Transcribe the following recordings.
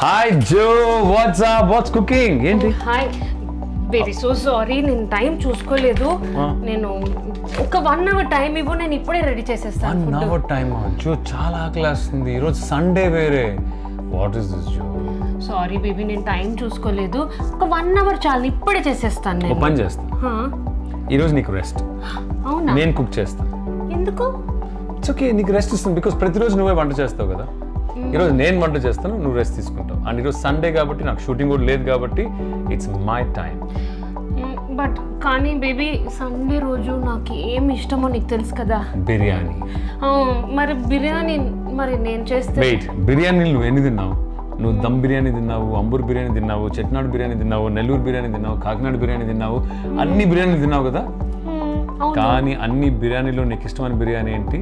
Hi జో, what's up, watts cooking? ఏంటి? Hi, very so sorry, నేను time చూసుకోలేదు. నేను ఒక 1 hour టైం ఇవ్వు, నేను ఇప్పుడే రెడీ చేసేస్తాను. 1 hour టైం? జో చాలా ఆకలేస్తుంది, ఈరోజు సండే వేరే. What is this Jo? Sorry baby, నేను టైం చూసుకోలేదు. ఒక 1 hour చాలు, ఇప్పుడే చేసేస్తాను. నేను పని చేస్తాను, ఈరోజు నీకు రెస్ట్. అవునా? నేను కుక్ చేస్తాను. ఎందుకు? ఇట్స్ ఓకే, నీకు రెస్ట్ ఇస్తుంది. బికాస్ ప్రతిరోజు నువ్వే వంట చేస్తావు కదా. ఈరోజు నేను వంట చేస్తాను, నువ్వు రెస్ట్ తీసుకుంటావు. అండ్ ఈరోజు సండే కాబట్టి నాకు షూటింగ్ కూడా లేదు కాబట్టి ఇట్స్ మై టైం. బట్ కానీ బేబీ, సండే రోజు నాకు ఏం ఇష్టమో నీకు తెలుసు కదా. బిర్యానీ. మరి బిర్యానీ మరి నేను చేస్తే. వెయిట్, బిర్యానీ నువ్వు ఎన్ని తిన్నావు? నువ్వు దమ్ బిర్యానీ తిన్నావు, అంబూర్ బిర్యానీ తిన్నావు, చెట్నాడు బిర్యానీ తిన్నావు, నెల్లూరు బిర్యానీ తిన్నావు, కాకినాడ బిర్యానీ తిన్నావు, అన్ని బిర్యానీలు తిన్నావు కదా. కానీ అన్ని బిర్యానీలో నీకు ఇష్టమైన బిర్యానీ ఏంటి?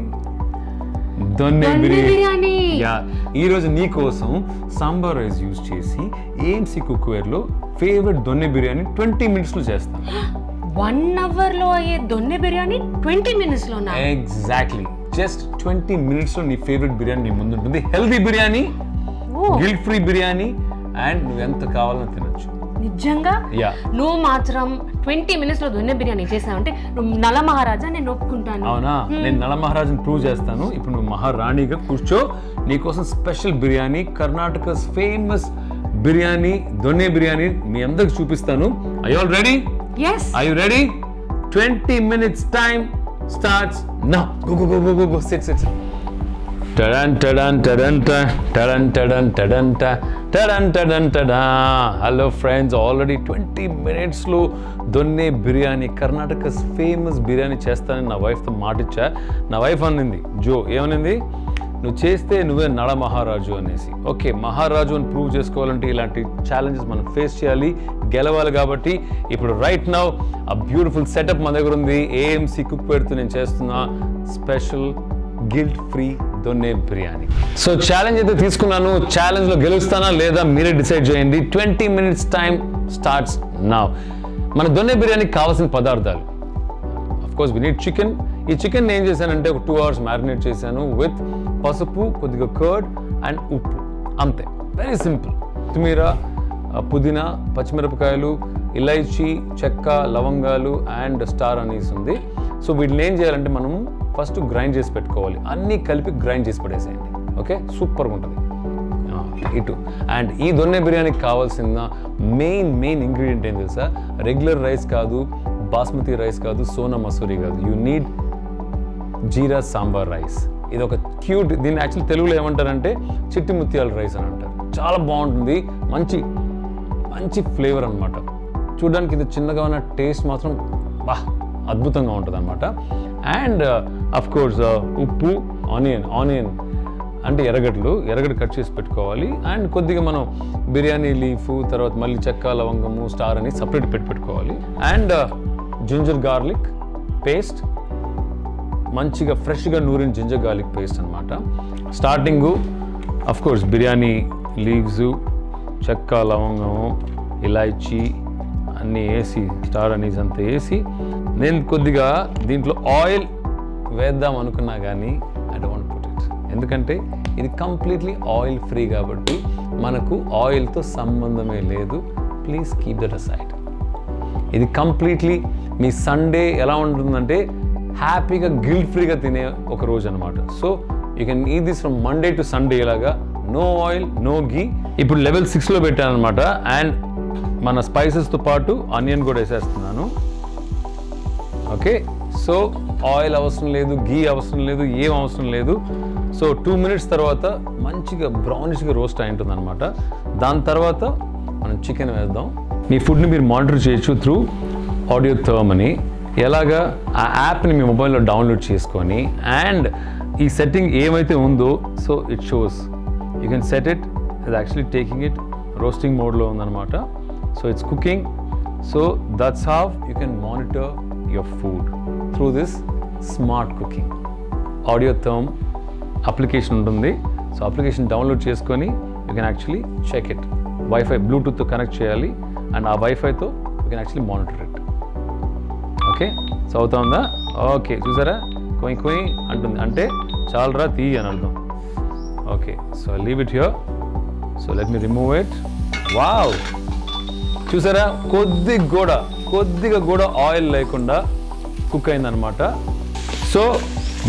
దొన్నె బిర్యానీ. ఈ రోజు నీ కోసం సాంబార్ రైస్ యూజ్ చేసి ఏఎంసీ కుక్వేర్ లో ఫేవరెట్ దొన్నె బిర్యానీ 20 minutes లో చేస్తాను. 1 hour లో అయ్యే దొన్నె బిర్యానీ 20 minutes లోనా? ఎగ్జాక్ట్లీ, జస్ట్ 20 minutes లో నీ ఫేవరెట్ బిర్యానీ నీ ముందు ఉంటుంది. Healthy biryani, guilt free biryani, and నువ్వు ఎంత కావాలని తినొచ్చు. నిజంగా? నువ్వు మాత్రం 20 minutes లో దొన్నె బిర్యానీ చేసావంటే నువ్వు నల మహారాజా, నేను ఒప్పుకుంటాను. అవునా? నేను నల మహారాజుని ప్రూవ్ చేస్తాను. ఇప్పుడు నువ్వు మహారాణిగా కూర్చో, నీకోసం స్పెషల్ బిర్యానీ, కర్ణాటకస్ ఫేమస్ బిర్యానీ, దొన్నె బిర్యానీ మీ అందరికి చూపిస్తాను. I all ready? yes. Are you ready? 20 minutes time starts now. Go go go go go go. Sit. Tadan tadan tadan tadan tadan tadan tadan tadan tadan. Hello friends, already 20 minutes లో దొన్నె biryani, Karnatakas famous biryani చేస్తానని నా వైఫ్తో మాటిచ్చా. నా wife అనింది, జో ఏమనింది? నువ్వు చేస్తే నువ్వే నళ మహారాజు అనేసి. ఓకే, మహారాజు అని ప్రూవ్ చేసుకోవాలంటే ఇలాంటి ఛాలెంజెస్ మనం ఫేస్ చేయాలి, గెలవాలి. కాబట్టి ఇప్పుడు రైట్ నౌ ఆ బ్యూటిఫుల్ సెటప్ మన దగ్గర ఉంది. ఏఎంసీ కుక్వేర్తో నేను చేస్తున్న special guilt free donne biryani. So challenge అయితే తీసుకున్నాను. ఛాలెంజ్లో గెలుస్తానా లేదా మీరే డిసైడ్ చేయండి. 20 minutes టైం స్టార్ట్స్ నౌ. మన దొన్నె బిర్యానీకి కావాల్సిన పదార్థాలు, of course we need chicken. ఈ చికెన్ ఏం చేశానంటే ఒక 2 hours మ్యారినేట్ చేశాను విత్ పసుపు, కొద్దిగా కర్డ్ అండ్ ఉప్పు, అంతే. Very simple. కొత్తిమీర, పుదీనా, పచ్చిమిరపకాయలు, ఇలైచీ, చెక్క, లవంగాలు అండ్ స్టార్ అనీస్ ఉంది. సో వీటిని ఏం చేయాలంటే మనం ఫస్ట్ గ్రైండ్ చేసి పెట్టుకోవాలి. అన్నీ కలిపి గ్రైండ్ చేసి పడేసేయండి. ఓకే, సూపర్గా ఉంటుంది ఇటు. అండ్ ఈ దొన్నె బిర్యానీకి కావాల్సిన మెయిన్ ఇంగ్రీడియంట్ ఏం తెలుసా? రెగ్యులర్ రైస్ కాదు, బాస్మతి రైస్ కాదు, సోనా మసూరి కాదు. You need jeera sambar rice. ఇది ఒక క్యూట్, దీన్ని యాక్చువల్లీ తెలుగులో ఏమంటారంటే చిట్టి ముత్యాల రైస్ అని అంటారు. చాలా బాగుంటుంది, మంచి ఫ్లేవర్ అనమాట. చూడడానికి ఇది చిన్నగా ఉన్న టేస్ట్ మాత్రం అద్భుతంగా ఉంటుంది అనమాట. అండ్ అఫ్ కోర్స్ ఉప్పు, ఆనియన్ అంటే ఎర్రగడ్డ కట్ చేసి పెట్టుకోవాలి. అండ్ కొద్దిగా మనం బిర్యానీ లీఫ్, తర్వాత మళ్ళీ చెక్క, లవంగము, స్టార్ అని సపరేట్ పెట్టుకోవాలి. అండ్ జింజర్ గార్లిక్ పేస్ట్, మంచిగా ఫ్రెష్గా నూరిన జింజర్ గార్లిక్ పేస్ట్ అనమాట. Starting of course biryani leaves, చెక్క, లవంగము, ఇలాచీ అన్నీ వేసి, స్టార్ అనీస్ అంతా వేసి, నేను కొద్దిగా దీంట్లో ఆయిల్ వేద్దాం అనుకున్నా కానీ ఐ డోంట్ పుట్ ఇట్. ఎందుకంటే ఇది కంప్లీట్లీ ఆయిల్ ఫ్రీ కాబట్టి మనకు ఆయిల్తో సంబంధమే లేదు. Please keep that aside. ఇది కంప్లీట్లీ మీ సండే ఎలా ఉంటుందంటే హ్యాపీగా గిల్ట్ ఫ్రీగా తినే ఒక రోజు అనమాట. So you can eat this from Monday to Sunday ఇలాగా. నో ఆయిల్, నో ఘీ. ఇప్పుడు లెవెల్ 6లో పెట్టాను అనమాట. అండ్ మన స్పైసెస్తో పాటు ఆనియన్ కూడా వేసేస్తున్నాను. ఓకే, సో ఆయిల్ అవసరం లేదు, ఘీ అవసరం లేదు, ఏం అవసరం లేదు. సో 2 minutes తర్వాత మంచిగా బ్రౌనిష్గా రోస్ట్ అయి ఉంటుంది అనమాట. దాని తర్వాత మనం చికెన్ వేద్దాం. మీ ఫుడ్ని మీరు మానిటర్ చేయొచ్చు త్రూ ఆడియో థర్మ్ అని. ఎలాగా? ఆ యాప్ని మీ మొబైల్లో డౌన్లోడ్ చేసుకొని, అండ్ ఈ సెట్టింగ్ ఏమైతే ఉందో so it shows, you can set it. ఇది యాక్చువల్లీ టేకింగ్ ఇట్ రోస్టింగ్ మోడ్లో ఉందన్నమాట. So it's cooking. So that's how you can monitor your food through this smart cooking. Audio Therm application ఉంటుంది. So application download చేసుకొని you can actually check it. Wifi బ్లూటూత్తో connect చేయాలి, and ఆ వైఫైతో you can actually monitor it. Okay, so అవుతా ఉందా? Okay, చూసారా? కొయ్ అంటుంది, అంటే చాలరా తీ అని అర్థం. Okay, so leave it here. So let me remove it. Wow, చూసారా కొద్దిగా కూడా ఆయిల్ లేకుండా కుక్ అయిందనమాట. సో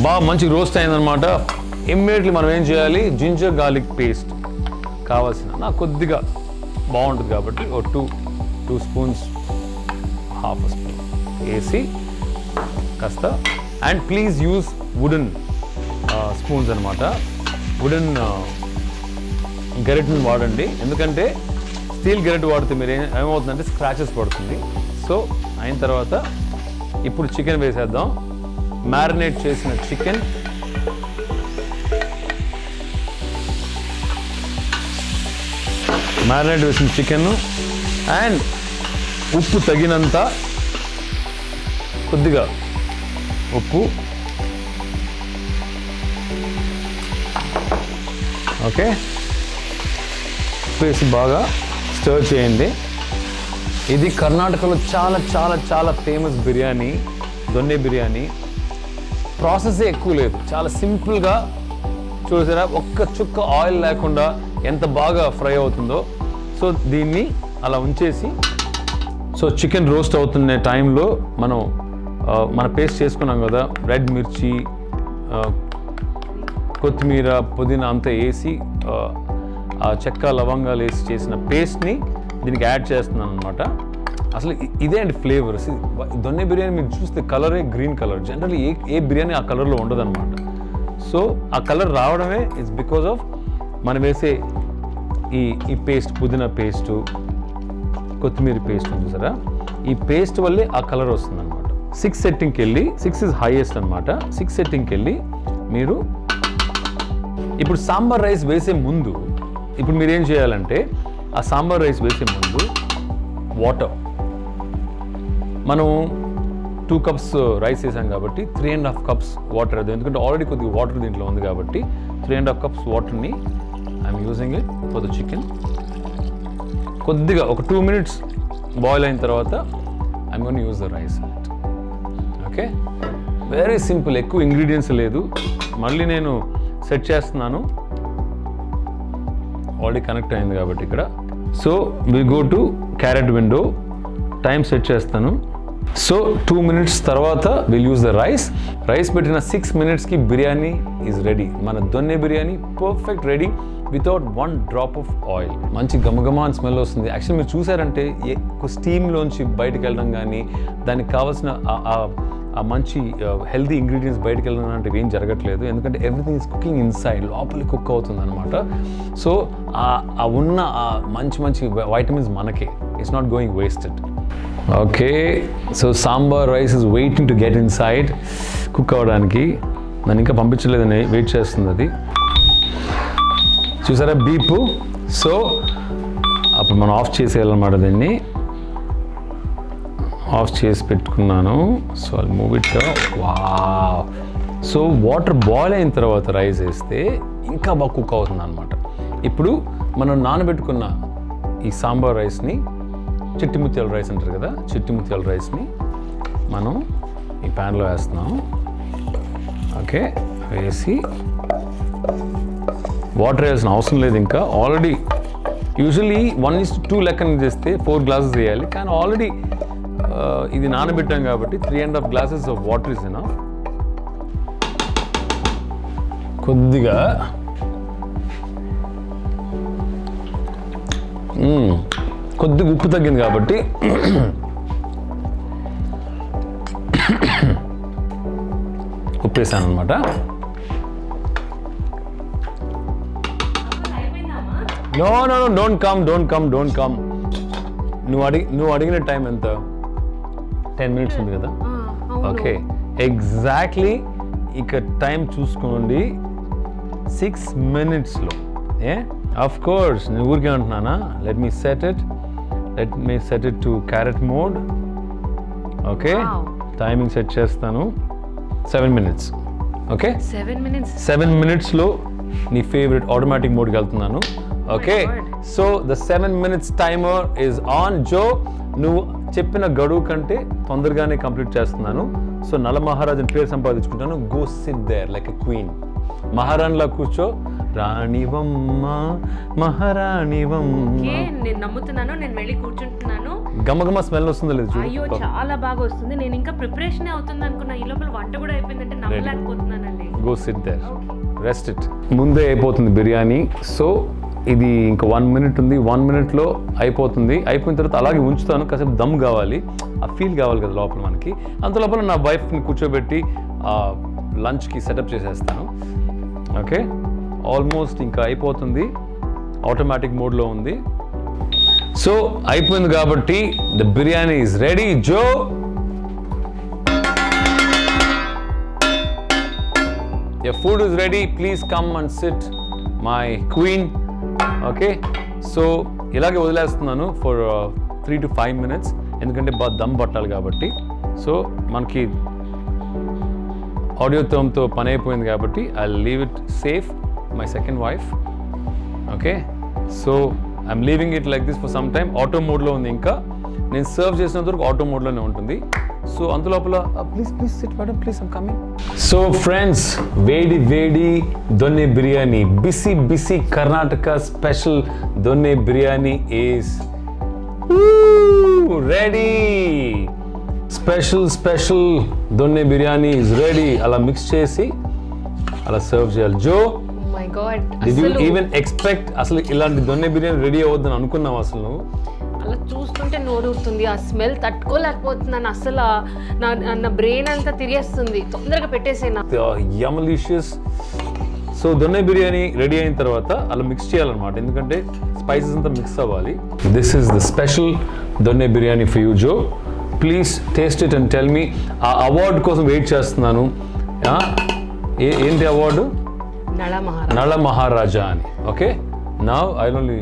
బాగా మంచి రోస్ట్ అయిందనమాట. ఇమ్మీడియట్లీ మనం ఏం చేయాలి, జింజర్ గార్లిక్ పేస్ట్ కావాల్సిన నాకు కొద్దిగా బాగుంటుంది కాబట్టి ఓ 2 స్పూన్స్, హాఫ్ స్పూన్ వేసి కాస్త, and please use wooden spoons అనమాట. వుడెన్ గరిటెని వాడండి, ఎందుకంటే స్టీల్ గరిటె వాడితే మీరు ఏమవుతుందంటే స్క్రాచెస్ పడుతుంది. సో అయిన తర్వాత ఇప్పుడు చికెన్ వేసేద్దాం. మ్యారినేట్ చేసిన చికెన్, అండ్ ఉప్పు తగినంత, కొద్దిగా ఉప్పు, ఓకే, వేసి బాగా స్టర్ చేయండి. ఇది కర్ణాటకలో చాలా చాలా చాలా ఫేమస్ బిర్యానీ, దొన్నె బిర్యానీ. ప్రాసెసే ఎక్కువ లేదు, చాలా సింపుల్గా చూసారా, ఒక్క చుక్క ఆయిల్ లేకుండా ఎంత బాగా ఫ్రై అవుతుందో. సో దీన్ని అలా ఉంచేసి, సో చికెన్ రోస్ట్ అవుతున్న టైంలో మన పేస్ట్ చేసుకున్నాం కదా, రెడ్ మిర్చి, కొత్తిమీర, పుదీనా అంతా వేసి, ఆ చెక్క లవంగాలు వేసి చేసిన పేస్ట్ని దీనికి యాడ్ చేస్తున్నాను అనమాట. అసలు ఇదే అండి ఫ్లేవర్. దొన్నె బిర్యానీ మీరు చూస్తే కలరే గ్రీన్ కలర్. జనరల్లీ ఏ బిర్యానీ ఆ కలర్లో ఉండదన్నమాట. సో ఆ కలర్ రావడమే ఇట్స్ బికాజ్ ఆఫ్ మనం వేసే ఈ పేస్ట్, పుదీనా పేస్టు, కొత్తిమీర పేస్ట్ ఉంది చూసారా, ఈ పేస్ట్ వల్లే ఆ కలర్ వస్తుంది అనమాట. 6 సెట్టింగ్కి వెళ్ళి, 6 ఇస్ హైయెస్ట్ అనమాట. 6 సెట్టింగ్కి వెళ్ళి మీరు ఇప్పుడు సాంబార్ రైస్ వేసే ముందు, ఇప్పుడు మీరు ఏం చేయాలంటే ఆ సాంబార్ రైస్ వేసే ముందు వాటర్, మనం 2 cups రైస్ వేసాం కాబట్టి 3.5 cups వాటర్ అది, ఎందుకంటే ఆల్రెడీ కొద్దిగా వాటర్ దీంట్లో ఉంది కాబట్టి 3.5 cups వాటర్ని I'm using it for the chicken. కొద్దిగా ఒక 2 minutes బాయిల్ అయిన తర్వాత I'm gonna use the rice. Okay, very simple, ఎక్కువ ఇంగ్రీడియంట్స్ లేదు. మళ్ళీ నేను సెట్ చేస్తున్నాను, ఆల్రెడీ కనెక్ట్ అయింది కాబట్టి ఇక్కడ. So will go to carrot window, time set చేస్తాను. సో 2 minutes తర్వాత will use the rice. Rice పెట్టిన 6 minutesకి బిర్యానీ ఈజ్ రెడీ. మన donne biryani perfect ready without 1 drop of oil. మంచి గమగమా అని స్మెల్ వస్తుంది. యాక్చువల్లీ మీరు చూసారంటే స్టీమ్లోంచి బయటకు వెళ్ళడం కానీ, దానికి కావాల్సిన ఆ మంచి హెల్తీ ఇంగ్రీడియంట్స్ బయటకు వెళ్ళడం లాంటివి ఏం జరగట్లేదు, ఎందుకంటే ఎవ్రీథింగ్ ఈజ్ కుకింగ్ ఇన్సైడ్, లోపలి కుక్ అవుతుంది అనమాట. సో ఆ ఉన్న ఆ మంచి వైటమిన్స్ మనకే, it's not going wasted. Okay, so sambar rice is waiting to get in side, cook అవ్వడానికి. నన్ను ఇంకా పంపించలేదని వెయిట్ చేస్తుంది అది. చూసారా బీపు. సో అప్పుడు మనం ఆఫ్ చేసేయాలన్నమాట, దీన్ని ఆఫ్ చేసి పెట్టుకున్నాను. సో అది move it. Wow. So water boil అయిన తర్వాత రైస్ వేస్తే ఇంకా బాగా కుక్ అవుతుంది అనమాట. ఇప్పుడు మనం నానబెట్టుకున్న ఈ సాంబార్ రైస్ని, చిట్టి ముత్యాల రైస్ అంటారు కదా, చిట్టి ముత్యాల రైస్ని మనం ఈ ప్యాన్లో వేస్తున్నాం. ఓకే, వేసి వాటర్ వేయాల్సిన అవసరం లేదు ఇంకా. ఆల్రెడీ యూజువల్లీ 1:2 లెక్కన చేస్తే 4 glasses వేయాలి, కానీ ఆల్రెడీ ఇది నానబెట్టాం కాబట్టి 3.5 glasses of water is enough. కొద్దిగా ఉప్పు తగ్గింది కాబట్టి ఉప్పు వేసాను అనమాట. No don't come. నువ్వు అడిగిన టైం ఎంత? 10 minutes ఉంది కదా. ఓకే, ఎగ్జాక్ట్లీ ఇక టైం చూసుకోండి. 6 minutesలో. ఆఫ్ కోర్స్ నేను ఊరికే అంటున్నానా. Let me set it to carrot mode. Okay, timing set చేస్తాను. 7 minutes. ఓకే, 7 minutesలో నీ ఫేవరెట్ ఆటోమేటిక్ మోడ్కి వెళ్తున్నాను. Okay, so the 7 minutes timer is on. Jo, నువ్వు చెప్పిన గడువు కంటే తొందరగానే కంప్లీట్ చేస్తున్నాను. సో నల మహారాజుని పేరు సంపాదించుకుంటాను. Go sit there like a queen. మహారాణిలా కూర్చో, రాణివమ్మ మహారాణివమ్మ. ఓకే నేను నమ్ముతున్నాను, నేను వెళ్ళి కూర్చుంటున్నాను. గమగమ స్మెల్ వస్తుందో లేదు చూడు. అయ్యో చాలా బాగా వస్తుంది. నేను ఇంకా ప్రిపరేషన్ అవుతుంది అనుకున్నా, ఈ లోపల వంట కూడా అయిపోయిందంటే నమ్మలేకపోతున్నానండి. Go sit there, rest it. ముందే అయిపోతుంది బిర్యానీ. సో ఇది ఇంకా 1 minute ఉంది. 1 minuteలో అయిపోతుంది. అయిపోయిన తర్వాత అలాగే ఉంచుతాను, కాసేపు దమ్ కావాలి, ఆ ఫీల్ కావాలి కదా లోపల మనకి. అంత లోపల నా వైఫ్ని కూర్చోబెట్టి లంచ్కి సెటప్ చేసేస్తాను. ఓకే ఆల్మోస్ట్ ఇంకా అయిపోతుంది, ఆటోమేటిక్ మోడ్లో ఉంది. సో అయిపోయింది కాబట్టి the biryani is ready. Jo your food is ready, please come and sit, my queen. Okay so ఇలాగే వదిలేస్తున్నాను ఫర్ 3 to 5 minutes, ఎందుకంటే బాగా దమ్ పట్టాలి కాబట్టి. సో మనకి ఆడియో థర్మ్తో పని అయిపోయింది కాబట్టి I leave it safe, my second wife. Okay so I'm leaving it like this for some time. Auto మోడ్లో ఉంది, ఇంకా నేను సర్వ్ చేసినంత వరకు ఆటో మోడ్లోనే ఉంటుంది. సో అంత లోపల please sit madam, please I'm coming. So friends, వేడి వేడి దొన్నె బిర్యానీ, బిసి బిసి Karnataka special donne biryani is ready. Special donne biryani is ready. అలా మిక్స్ చేసి అలా సర్వ్ చేయాలి. Jo my God, did you even expect అసలు ఇలాంటి దొన్నె బిర్యానీ రెడీ అవ్వద్దని అనుకున్నావు అసలు నువ్వు? అలా చూస్తుంటే నోరూరుతుంది, ఆ స్మెల్ తట్టుకోలేకపోతున్నాను అసలు. నా బ్రెయిన్ అంతా తిరిగేస్తుంది, తొందరగా పెట్టేసేనా. యమలిషియస్. సో దొన్నె బిర్యానీ రెడీ అయిన తర్వాత అలా మిక్స్ చేయాలన్నమాట, ఎందుకంటే స్పైసెస్ అంతా మిక్స్ అవ్వాలి. This is the special donne biryani for you Jo. Please taste it and tell me. ఆ అవార్డు కోసం వెయిట్ చేస్తున్నాను. ఏంటి అవార్డు? నళ మహారాజా అని. Okay now I only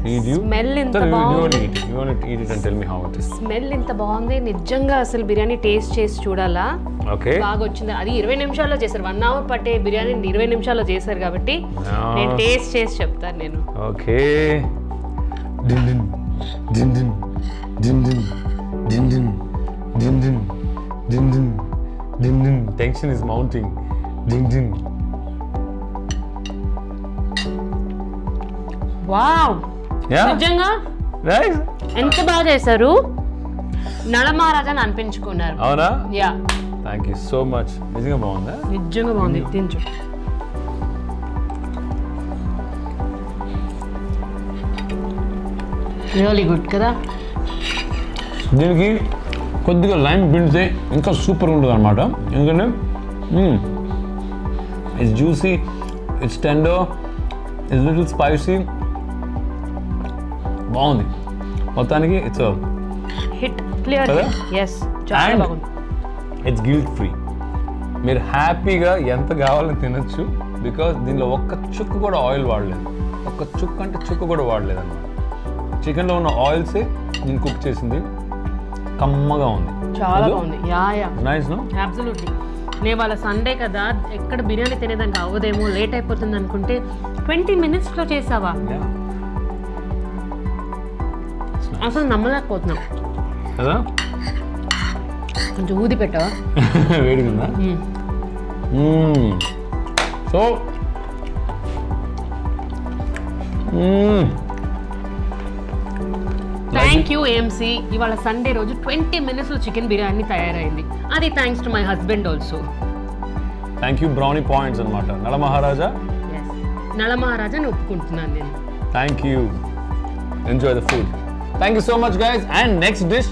need you. Smell ఎంత బాగుంది. You want to eat it and tell me how it is. Smell ఎంత బాగుంది నిజంగా. అసలు బిర్యానీ టేస్ట్ చేసి చూడాలా. ఓకే బాగా వచ్చింది. అది 20 నిమిషాల్లో చేశారు. 1 hour పట్టే బిర్యానీ 20 నిమిషాల్లో చేశారు కాబట్టి నేను టేస్ట్ చేసి చెప్తాను నేను. Okay din din din din din din din din din din din din din din. Tension is mounting. Din din. Wow, నిజంగా రైట్. ఎంత బాగా చేశారు. నళ మహారాజాని అనిపించుకున్నారు. అవునా? Yeah, thank you so much. నిజంగా బాగుందా? నిజంగా బాగుంది. తించు. రియల్లీ గుడ్ కదా. దీనికి కొద్దిగా లైమ్ పిండితే ఇంకా సూపర్ ఉంటుంది అనమాట. ఎందుకంటే it's juicy, it's tender, it's little spicy. బాగుంది మొత్తానికి. It's hit, clear. yes, చాలా బాగుంది. It's guilt free. మీరు హ్యాపీగా ఎంత కావాలని తినచ్చు, బికాస్ దీనిలో ఒక్క చుక్క కూడా ఆయిల్ వాడలేదు. ఒక్క చుక్క అంటే చుక్క కూడా వాడలేదు అన్నమాట. చికెన్లో ఉన్న ఆయిల్సే నేను కుక్ చేసింది. కమ్మగా ఉంది, చాలా బాగుంది. Yeah nice no. అబ్సల్యూట్లీ. నేను వాళ్ళ సండే కదా, ఎక్కడ బిర్యానీ తినేదానికి అవ్వదేమో, లేట్ అయిపోతుంది అనుకుంటే 20 minutesలో చేసావా? అసలు నమ్మలేకపోతున్నాం కదా. కొంచెం ఊది పెట్టావా? వేడిగా సో థ్యాంక్ యూ ఏఎంసీ. ఇవాళ సండే రోజు 20 minutesలో చికెన్ బిర్యానీ తయారైంది. అది thanks to my husband also. Thank you brownie points అనమాట. నళ మహారాజా. నళ మహారాజాని ఒప్పుకుంటున్నాను నేను. Thank you. Enjoy the food. Thank you so much guys. And next dish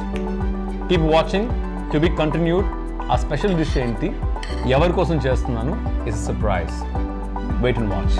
keep watching to be continued. ఆ స్పెషల్ డిష్ ఏంటి, ఎవరి కోసం చేస్తున్నాను, it's surprise. Wait and watch.